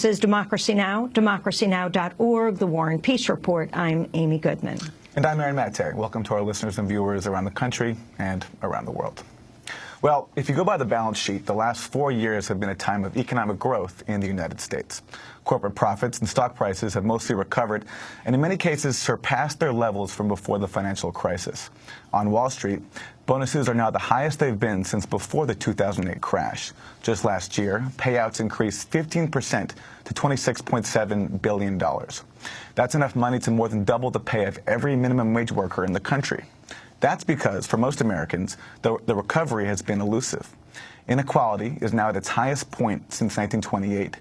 This is Democracy Now!, democracynow.org, The War and Peace Report. I'm Amy Goodman. And I'm Aaron Mattei. Welcome to our listeners and viewers around the country and around the world. Well, if you go by the balance sheet, the last 4 years have been a time of economic growth in the United States. Corporate profits and stock prices have mostly recovered and in many cases surpassed their levels from before the financial crisis. On Wall Street, bonuses are now the highest they've been since before the 2008 crash. Just last year, payouts increased 15% to $26.7 billion. That's enough money to more than double the pay of every minimum wage worker in the country. That's because, for most Americans, the recovery has been elusive. Inequality is now at its highest point since 1928,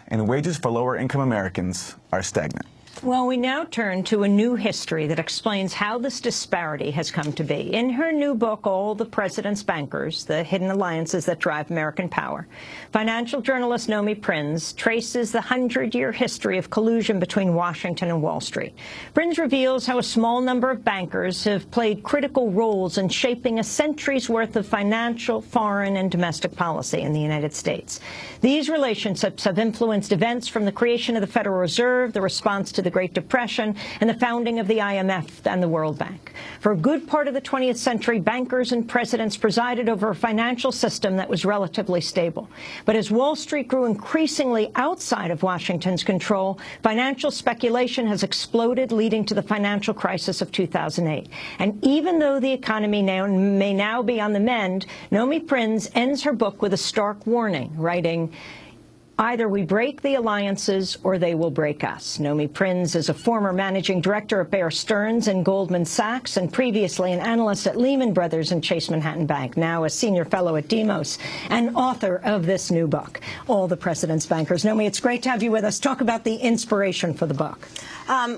and wages for lower-income Americans are stagnant. Well, we now turn to a new history that explains how this disparity has come to be. In her new book, All the President's Bankers, The Hidden Alliances That Drive American Power, financial journalist Nomi Prins traces the 100-year history of collusion between Washington and Wall Street. Prins reveals how a small number of bankers have played critical roles in shaping a century's worth of financial, foreign, and domestic policy in the United States. These relationships have influenced events from the creation of the Federal Reserve, the response to the Great Depression, and the founding of the IMF and the World Bank. For a good part of the 20th century, bankers and presidents presided over a financial system that was relatively stable. But as Wall Street grew increasingly outside of Washington's control, financial speculation has exploded, leading to the financial crisis of 2008. And even though the economy may now be on the mend, Nomi Prins ends her book with a stark warning, writing, "Either we break the alliances or they will break us." Nomi Prins is a former managing director at Bear Stearns and Goldman Sachs, and previously an analyst at Lehman Brothers and Chase Manhattan Bank, now a senior fellow at Dimon, and author of this new book, All the President's Bankers. Nomi, it's great to have you with us. Talk about the inspiration for the book.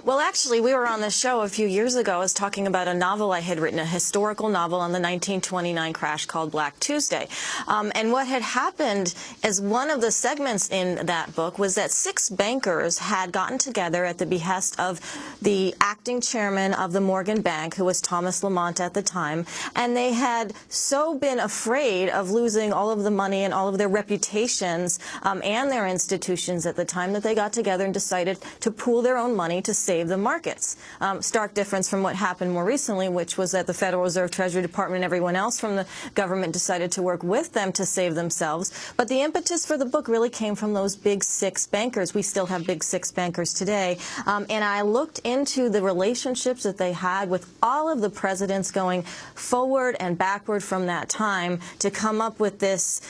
Well, actually, we were on the show a few years ago. I was talking about a novel I had written, a historical novel on the 1929 crash called Black Tuesday. And what had happened is one of the segments in that book was that 6 bankers had gotten together at the behest of the acting chairman of the Morgan Bank, who was Thomas Lamont at the time, and they had so been afraid of losing all of the money and all of their reputations and their institutions at the time that they got together and decided to pool their own money to save the markets. Stark difference from what happened more recently, which was that the Federal Reserve, Treasury Department, and everyone else from the government decided to work with them to save themselves. But the impetus for the book really came from those big 6 bankers. We still have big 6 bankers today. And I looked into the relationships that they had with all of the presidents going forward and backward from that time to come up with this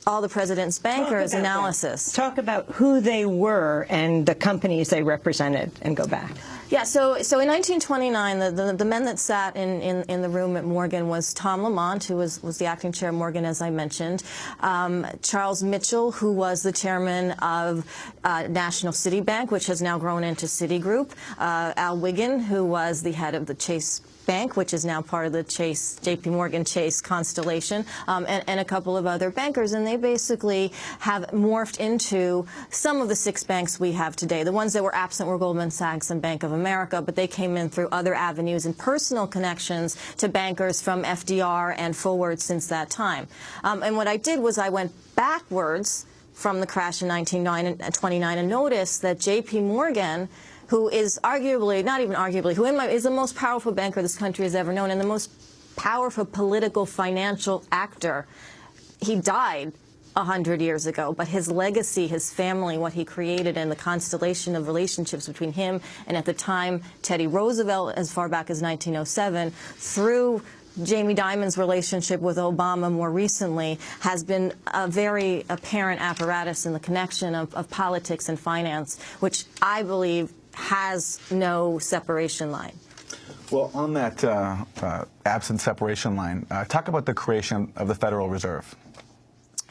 All the President's Bankers analysis. Talk about who they were and the companies they represented, and go back. Yeah, so in 1929, the men that sat in the room at Morgan was Tom Lamont, who was the acting chair of Morgan, as I mentioned, Charles Mitchell, who was the chairman of National City Bank, which has now grown into Citigroup, Al Wiggin, who was the head of the Chase Bank, which is now part of the J.P. Morgan Chase constellation, and a couple of other bankers. And they basically have morphed into some of the 6 banks we have today. The ones that were absent were Goldman Sachs and Bank of America, but they came in through other avenues and personal connections to bankers from FDR and forward since that time. And what I did was I went backwards from the crash in 1929 and noticed that J.P. Morgan, who is arguably, not even arguably, who is the most powerful banker this country has ever known and the most powerful political financial actor, he died 100 years ago, but his legacy, his family, what he created, and the constellation of relationships between him and, at the time, Teddy Roosevelt, as far back as 1907, through Jamie Dimon's relationship with Obama more recently, has been a very apparent apparatus in the connection of politics and finance, which I believe has no separation line. Well, on that absent separation line, talk about the creation of the Federal Reserve.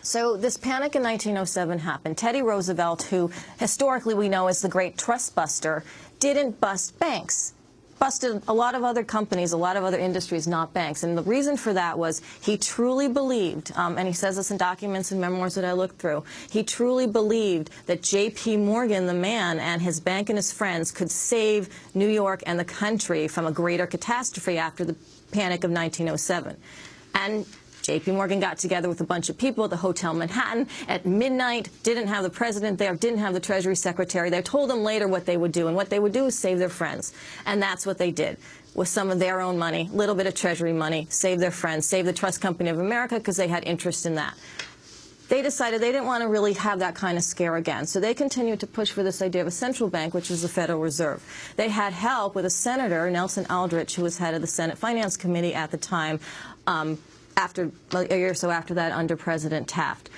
So this panic in 1907 happened. Teddy Roosevelt, who historically we know as the great trust buster, didn't bust banks. Busted a lot of other companies, a lot of other industries, not banks. And the reason for that was he truly believed, and he says this in documents and memoirs that I looked through, he truly believed that J.P. Morgan, the man, and his bank and his friends could save New York and the country from a greater catastrophe after the Panic of 1907. And J.P. Morgan got together with a bunch of people at the Hotel Manhattan at midnight, didn't have the president there, didn't have the Treasury Secretary. They told them later what they would do, and what they would do is save their friends. And that's what they did. With some of their own money, a little bit of Treasury money, save their friends, save the Trust Company of America, because they had interest in that. They decided they didn't want to really have that kind of scare again. So they continued to push for this idea of a central bank, which was the Federal Reserve. They had help with a senator, NelsonAldrich, who was head of the Senate Finance Committee at the time, after a year or so after that, under President Taft.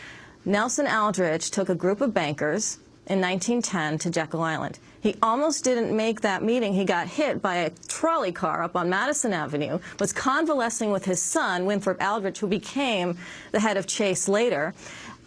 NelsonAldrich took a group of bankers in 1910 to Jekyll Island. He almost didn't make that meeting. He got hit by a trolley car up on Madison Avenue, was convalescing with his son, Winthrop Aldrich, who became the head of Chase later,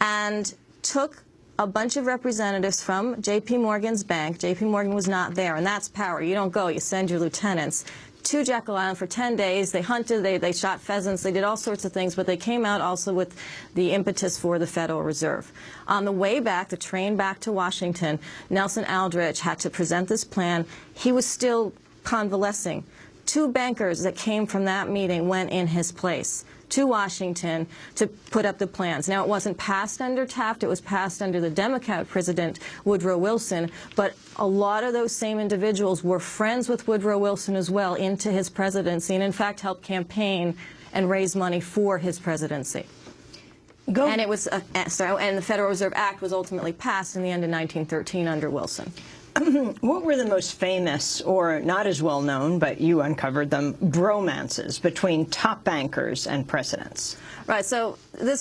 and took a bunch of representatives from J.P. Morgan's bank. J.P. Morgan was not there, and that's power. You don't go, you send your lieutenants to Jekyll Island for 10 days. They hunted, they shot pheasants, they did all sorts of things, but they came out also with the impetus for the Federal Reserve. On the way back, the train back to Washington, NelsonAldrich had to present this plan. He was still convalescing. Two bankers that came from that meeting went in his place to Washington to put up the plans. Now, it wasn't passed under Taft, it was passed under the Democrat President Woodrow Wilson, but a lot of those same individuals were friends with Woodrow Wilson as well into his presidency, and in fact helped campaign and raise money for his presidency. And it was, and the Federal Reserve Act was ultimately passed in the end of 1913 under Wilson. What were the most famous, or not as well known, but you uncovered them, bromances between top bankers and presidents? Right. So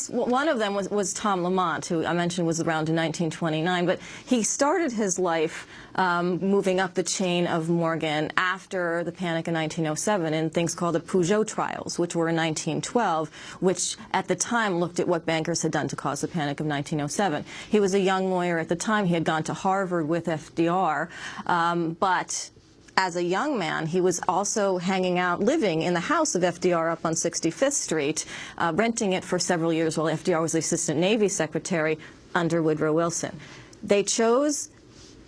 one of them was Tom Lamont, who I mentioned was around in 1929. But he started his life moving up the chain of Morgan after the panic in 1907 in things called the Peugeot trials, which were in 1912, which at the time looked at what bankers had done to cause the panic of 1907. He was a young lawyer at the time. He had gone to Harvard with FDR, but as a young man, he was also hanging out, living in the house of FDR up on 65th Street, renting it for several years while FDR was the Assistant Navy Secretary under Woodrow Wilson. They chose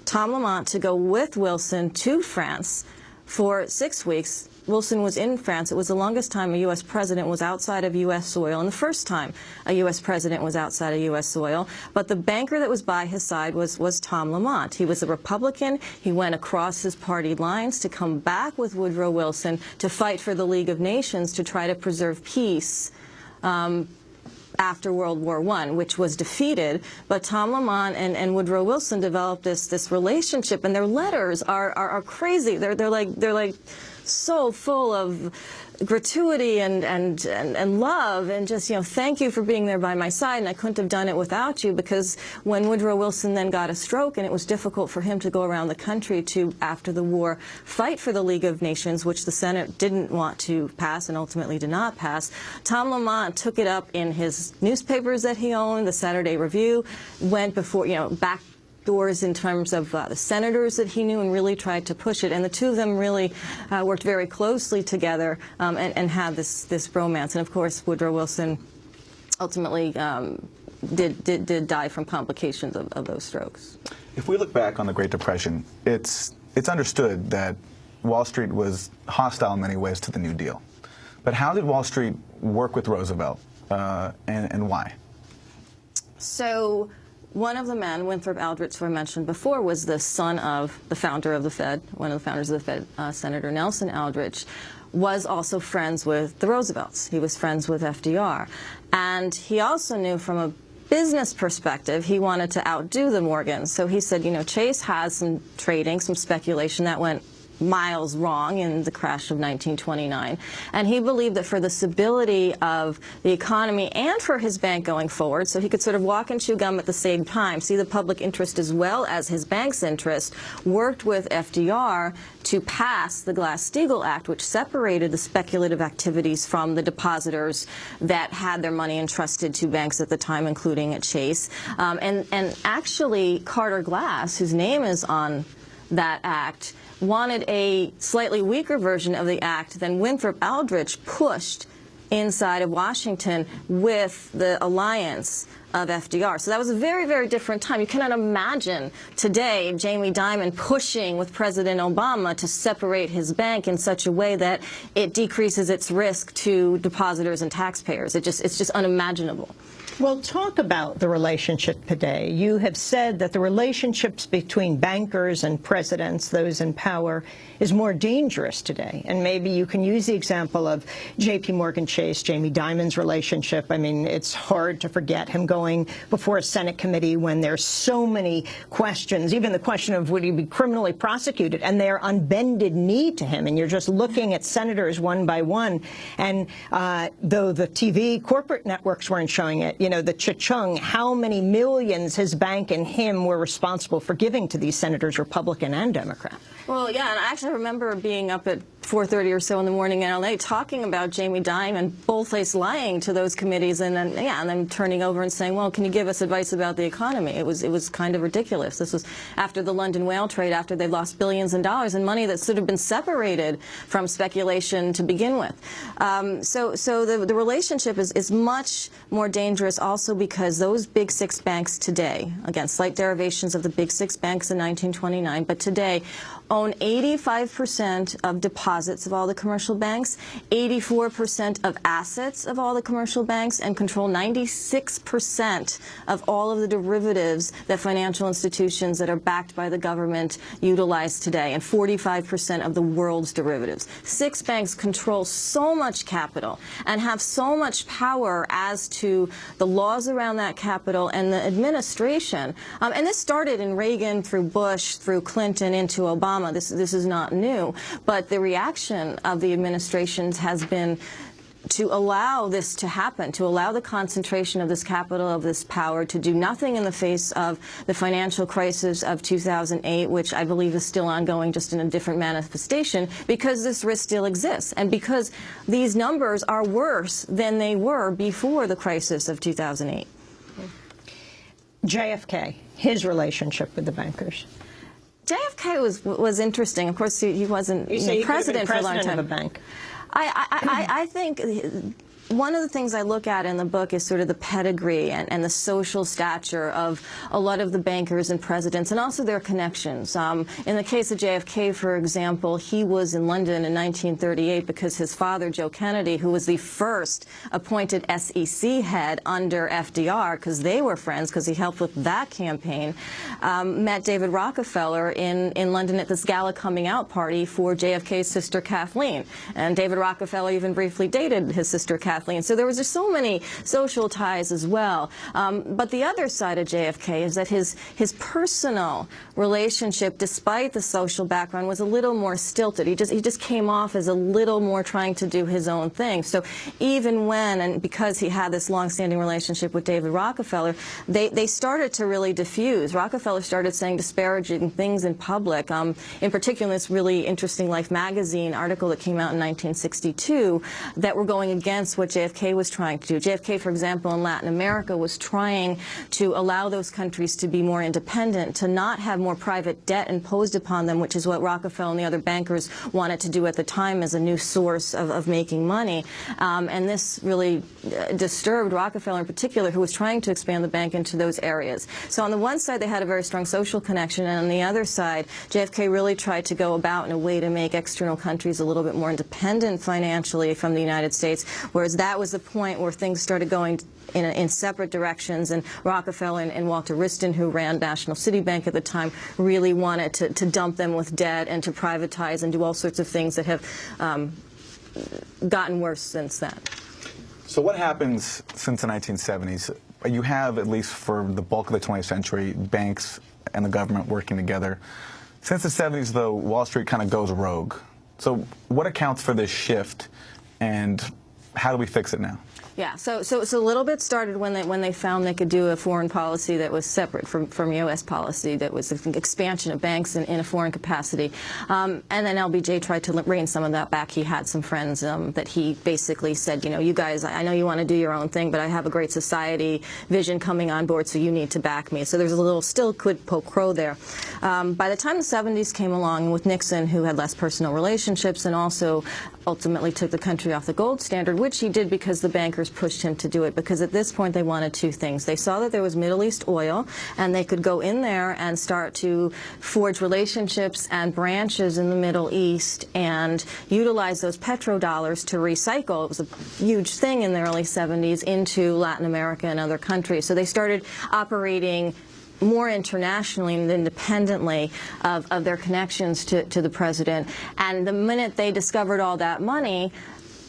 Tom Lamont to go with Wilson to France for 6 weeks. Wilson was in France. It was the longest time a U.S. president was outside of U.S. soil, and the first time a U.S. president was outside of U.S. soil. But the banker that was by his side was Tom Lamont. He was a Republican. He went across his party lines to come back with Woodrow Wilson to fight for the League of Nations to try to preserve peace after World War I, which was defeated. But Tom Lamont and Woodrow Wilson developed this relationship, and their letters are crazy. They're like so full of gratuity and love, and just, thank you for being there by my side, and I couldn't have done it without you. Because when Woodrow Wilson then got a stroke and it was difficult for him to go around the country to, after the war, fight for the League of Nations, which the Senate didn't want to pass and ultimately did not pass, Tom Lamont took it up in his newspapers that he owned, the Saturday Review, went before, back doors in terms of the senators that he knew, and really tried to push it. And the two of them really worked very closely together and had this romance. And of course, Woodrow Wilson ultimately did die from complications of those strokes. If we look back on the Great Depression, it's understood that Wall Street was hostile in many ways to the New Deal. But how did Wall Street work with Roosevelt, and why? So one of the men, Winthrop Aldrich, who I mentioned before, was the son of the founder of the Fed, one of the founders of the Fed, Senator NelsonAldrich, was also friends with the Roosevelts. He was friends with FDR. And he also knew from a business perspective, he wanted to outdo the Morgans. So he said, Chase has some trading, some speculation that went miles wrong in the crash of 1929, and he believed that for the stability of the economy and for his bank going forward, so he could sort of walk and chew gum at the same time, see the public interest as well as his bank's interest, worked with FDR to pass the Glass-Steagall Act, which separated the speculative activities from the depositors that had their money entrusted to banks at the time, including at Chase. And actually, Carter Glass, whose name is on that act, wanted a slightly weaker version of the act than Winthrop Aldrich pushed inside of Washington with the alliance of FDR. So that was a very, very different time. You cannot imagine today Jamie Dimon pushing with President Obama to separate his bank in such a way that it decreases its risk to depositors and taxpayers. It's just unimaginable. Well, talk about the relationship today. You have said that the relationships between bankers and presidents, those in power, is more dangerous today. And maybe you can use the example of J.P. Morgan Chase, Jamie Dimon's relationship. I mean, it's hard to forget him going before a Senate committee when there's so many questions, even the question of would he be criminally prosecuted, and they're on bended knee to him. And you're just looking at senators one by one. And though the TV corporate networks weren't showing it, you know, the cha-chung, how many millions his bank and him were responsible for giving to these senators, Republican and Democrat. Well, yeah, and I actually remember being up at 4:30 or so in the morning in L.A. talking about Jamie Dimon bold-faced lying to those committees, and then turning over and saying, well, can you give us advice about the economy? It was kind of ridiculous. This was after the London whale trade, after they lost billions in dollars and money that should have been separated from speculation to begin with. So the relationship is much more dangerous also because those big six banks today, again, slight derivations of the big six banks in 1929, but today own 85% of deposits of all the commercial banks, 84% of assets of all the commercial banks, and control 96% of all of the derivatives that financial institutions that are backed by the government utilize today, and 45% of the world's derivatives. Six banks control so much capital and have so much power as to the laws around that capital and the administration. And this started in Reagan through Bush, through Clinton, into Obama. This is not new, but the reaction of the administrations has been to allow this to happen, to allow the concentration of this capital, of this power, to do nothing in the face of the financial crisis of 2008, which I believe is still ongoing, just in a different manifestation, because this risk still exists, and because these numbers are worse than they were before the crisis of 2008. JFK, his relationship with the bankers. JFK was interesting. Of course, he wasn't president for a long time. Of a bank. I think one of the things I look at in the book is sort of the pedigree and the social stature of a lot of the bankers and presidents, and also their connections. In the case of JFK, for example, he was in London in 1938 because his father, Joe Kennedy, who was the first appointed SEC head under FDR, because they were friends, because he helped with that campaign, met David Rockefeller in London at this gala coming out party for JFK's sister Kathleen. And David Rockefeller even briefly dated his sister Kathleen. So there was just so many social ties as well. But the other side of JFK is that his personal relationship, despite the social background, was a little more stilted. He just came off as a little more trying to do his own thing. So even when, and because he had this long-standing relationship with David Rockefeller, they started to really diffuse. Rockefeller started saying disparaging things in public. In particular, this really interesting Life magazine article that came out in 1962 that were going against what JFK was trying to do. JFK, for example, in Latin America was trying to allow those countries to be more independent, to not have more private debt imposed upon them, which is what Rockefeller and the other bankers wanted to do at the time as a new source of making money. And this really disturbed Rockefeller in particular, who was trying to expand the bank into those areas. So on the one side, they had a very strong social connection, and on the other side, JFK really tried to go about in a way to make external countries a little bit more independent financially from the United States, whereas that was the point where things started going in separate directions, and Rockefeller and Walter Wriston, who ran National City Bank at the time, really wanted to dump them with debt and to privatize and do all sorts of things that have gotten worse since then. So what happens since the 1970s? You have, at least for the bulk of the 20th century, banks and the government working together. Since the 70s, though, Wall Street kind of goes rogue. So what accounts for this shift, and how do we fix it now? Yeah, so a little bit started when they found they could do a foreign policy that was separate from U.S. policy, that was an expansion of banks in a foreign capacity. And then LBJ tried to rein some of that back. He had some friends that he basically said, you know, you guys, I know you want to do your own thing, but I have a great society vision coming on board, so you need to back me. So there's a little still quid pro quo there. By the time the 70s came along with Nixon, who had less personal relationships and also ultimately took the country off the gold standard, which he did because the bankers bankers pushed him to do it, because at this point they wanted two things. They saw that there was Middle East oil, and they could go in there and start to forge relationships and branches in the Middle East and utilize those petrodollars to recycle. It was a huge thing in the early 70s into Latin America and other countries. So they started operating more internationally and independently of their connections to the president. And the minute they discovered all that money,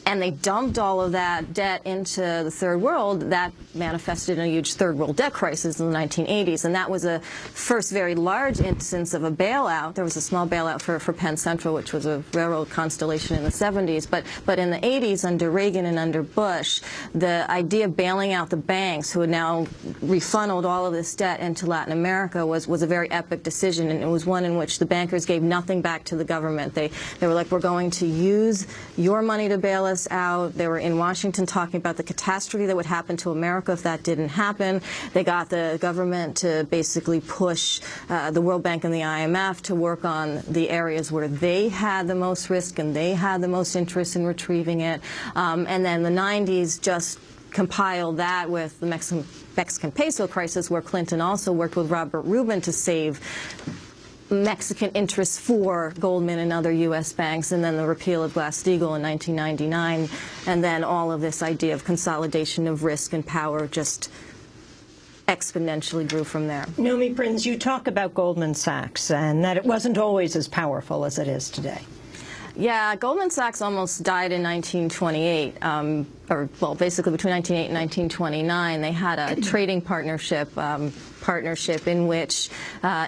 and they dumped all of that debt into the third world, that manifested in a huge third world debt crisis in the 1980s. And that was a first very large instance of a bailout. There was a small bailout for Penn Central, which was a railroad constellation in the 70s. But in the 80s, under Reagan and under Bush, the idea of bailing out the banks, who had now refunneled all of this debt into Latin America, was a very epic decision. And it was one in which the bankers gave nothing back to the government. They were like, we're going to use your money to bail us out. They were in Washington talking about the catastrophe that would happen to America if that didn't happen. They got the government to basically push the World Bank and the IMF to work on the areas where they had the most risk and they had the most interest in retrieving it. And then the 90s just compiled that with the Mexican peso crisis, where Clinton also worked with Robert Rubin to save Mexican interests for Goldman and other U.S. banks, and then the repeal of Glass-Steagall in 1999, and then all of this idea of consolidation of risk and power just exponentially grew from there. Nomi Prins, you talk about Goldman Sachs and that it wasn't always as powerful as it is today. Yeah, Goldman Sachs almost died in 1928, well, basically between 1908 and 1929. They had a trading partnership in which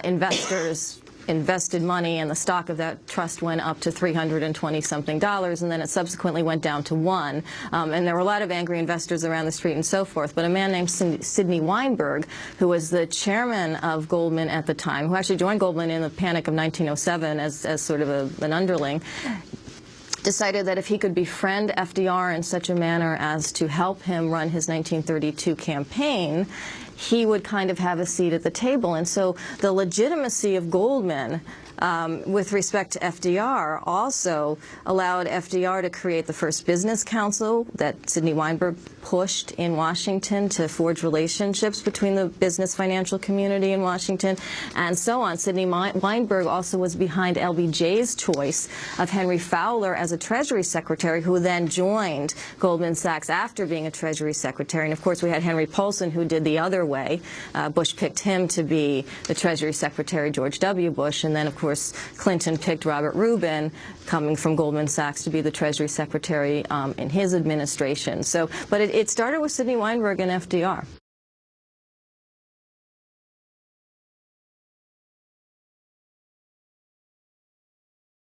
investors invested money, and the stock of that trust went up to $320-something, and then it subsequently went down to $1. And there were a lot of angry investors around the street and so forth. But a man named Sidney Weinberg, who was the chairman of Goldman at the time, who actually joined Goldman in the panic of 1907 as sort of an underling, decided that if he could befriend FDR in such a manner as to help him run his 1932 campaign, he would kind of have a seat at the table. And so the legitimacy of Goldman with respect to FDR also allowed FDR to create the first business council that Sidney Weinberg pushed in Washington to forge relationships between the business financial community in Washington, and so on. Sidney Weinberg also was behind LBJ's choice of Henry Fowler as a Treasury Secretary, who then joined Goldman Sachs after being a Treasury Secretary. And of course, we had Henry Paulson, who did the other way. Bush picked him to be the Treasury Secretary, George W. Bush, and then, of course, Clinton picked Robert Rubin, coming from Goldman Sachs, to be the Treasury Secretary in his administration. So, but it started with Sidney Weinberg and FDR.